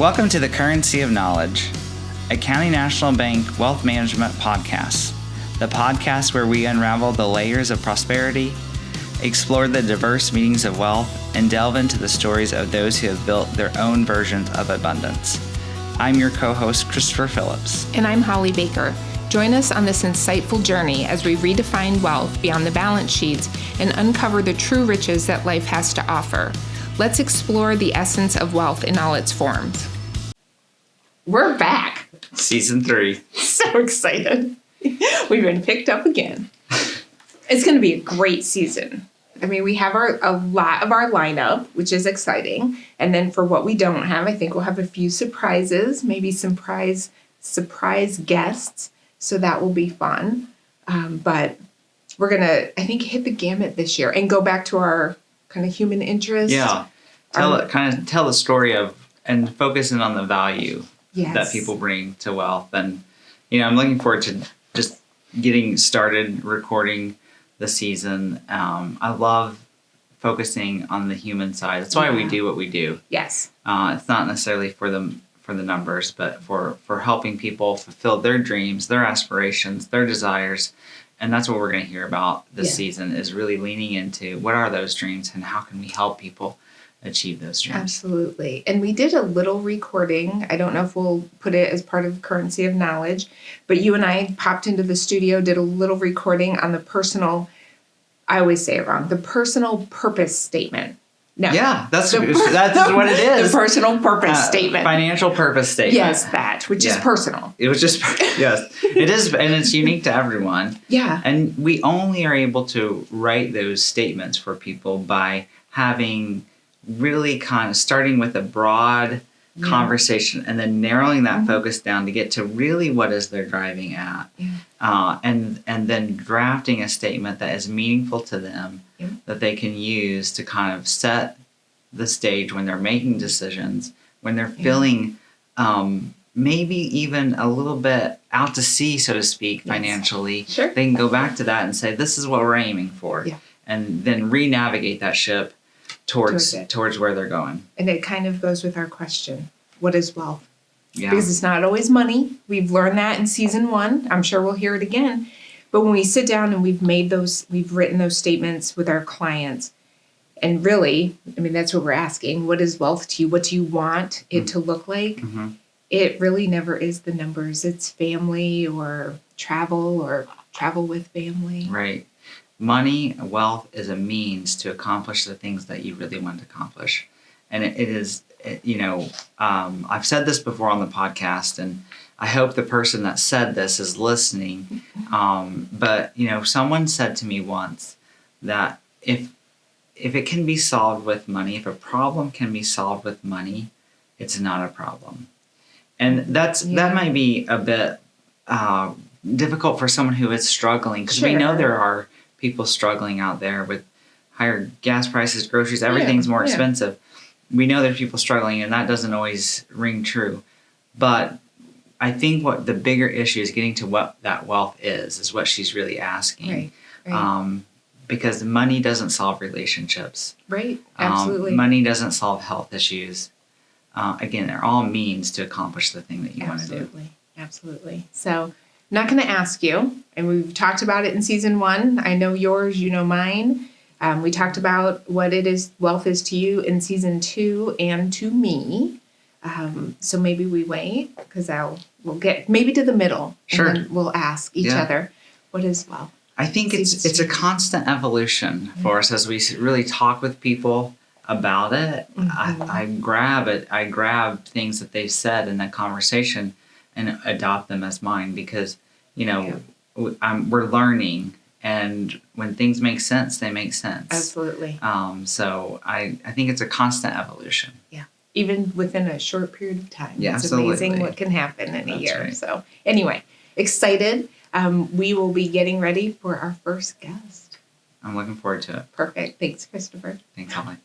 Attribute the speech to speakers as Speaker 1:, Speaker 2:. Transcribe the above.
Speaker 1: Welcome to the Currency of Knowledge, a County National Bank wealth management podcast, the podcast where we unravel the layers of prosperity, explore the diverse meanings of wealth, and delve into the stories of those who have built their own versions of abundance. I'm your co-host, Christopher Phillips.
Speaker 2: And I'm Holly Baker. Join us on this insightful journey as we redefine wealth beyond the balance sheets and uncover the true riches that life has to offer. Let's explore the essence of wealth in all its forms. We're back.
Speaker 1: Season 3.
Speaker 2: So excited. We've been picked up again. It's going to be a great season. I mean, we have a lot of our lineup, which is exciting. And then for what we don't have, I think we'll have a few surprises, maybe some surprise guests. So that will be fun. But we're going to, I think, hit the gamut this year and go back to our kind of human interest.
Speaker 1: Yeah. Tell the story of and focus in on the value that people bring to wealth. And, I'm looking forward to just getting started recording the season. I love focusing on the human side. That's why we do what we do.
Speaker 2: Yes.
Speaker 1: It's not necessarily for the numbers, but for helping people fulfill their dreams, their aspirations, their desires. And that's what we're going to hear about this season, is really leaning into what are those dreams and how can we help people achieve those dreams.
Speaker 2: Absolutely. And we did a little recording. I don't know if we'll put it as part of Currency of Knowledge, but you and I popped into the studio, did a little recording on the personal, I always say it wrong, the personal purpose statement. No.
Speaker 1: Yeah, that's what it is.
Speaker 2: The personal purpose statement.
Speaker 1: Financial purpose statement.
Speaker 2: Yes, which is personal.
Speaker 1: It was just, yes, it is, and it's unique to everyone.
Speaker 2: Yeah.
Speaker 1: And we only are able to write those statements for people by having really kind of starting with a broad conversation and then narrowing that focus down to get to really what is they're driving at. Yeah. And then drafting a statement that is meaningful to them that they can use to kind of set the stage when they're making decisions, when they're feeling maybe even a little bit out to sea, so to speak, financially.
Speaker 2: Sure.
Speaker 1: They can go back to that and say, this is what we're aiming for. Yeah. And then re-navigate that ship towards where they're going. And
Speaker 2: it kind of goes with our question, what is wealth?
Speaker 1: Yeah.
Speaker 2: Because it's not always money. We've learned that in season 1. I'm sure we'll hear it again. But when we sit down and we've written those statements with our clients, and really, I mean, that's what we're asking. What is wealth to you? What do you want it to look like? Mm-hmm. It really never is the numbers. It's family or travel with family.
Speaker 1: Right. Money, wealth is a means to accomplish the things that you really want to accomplish. And it is, I've said this before on the podcast, and I hope the person that said this is listening. But, someone said to me once that if it can be solved with money, if a problem can be solved with money, it's not a problem. And that might be a bit difficult for someone who is struggling, because we know there are people struggling out there with higher gas prices, groceries, everything's more expensive. We know there's people struggling, and that doesn't always ring true. But I think what the bigger issue is getting to what that wealth is what she's really asking. Right. Because money doesn't solve relationships.
Speaker 2: Right, absolutely.
Speaker 1: Money doesn't solve health issues. Again, they're all means to accomplish the thing that you want to do.
Speaker 2: Absolutely. So I'm not going to ask you, and we've talked about it in season 1. I know yours, you know mine. We talked about what wealth is to you in season 2 and to me. So maybe we wait, because we'll get maybe to the middle.
Speaker 1: Sure.
Speaker 2: And then we'll ask each other, what is wealth?
Speaker 1: I think it's a constant evolution for us as we really talk with people about it. Mm-hmm. I grab it. I grab things that they've said in that conversation and adopt them as mine, because, we're learning, and when things make sense, they make sense.
Speaker 2: Absolutely.
Speaker 1: So I think it's a constant evolution.
Speaker 2: Yeah. Even within a short period of time.
Speaker 1: Yeah,
Speaker 2: it's
Speaker 1: absolutely.
Speaker 2: Amazing what can happen in a year.
Speaker 1: Right.
Speaker 2: So anyway, excited. We will be getting ready for our first guest.
Speaker 1: I'm looking forward to it.
Speaker 2: Perfect. Thanks, Christopher.
Speaker 1: Thanks, Holly.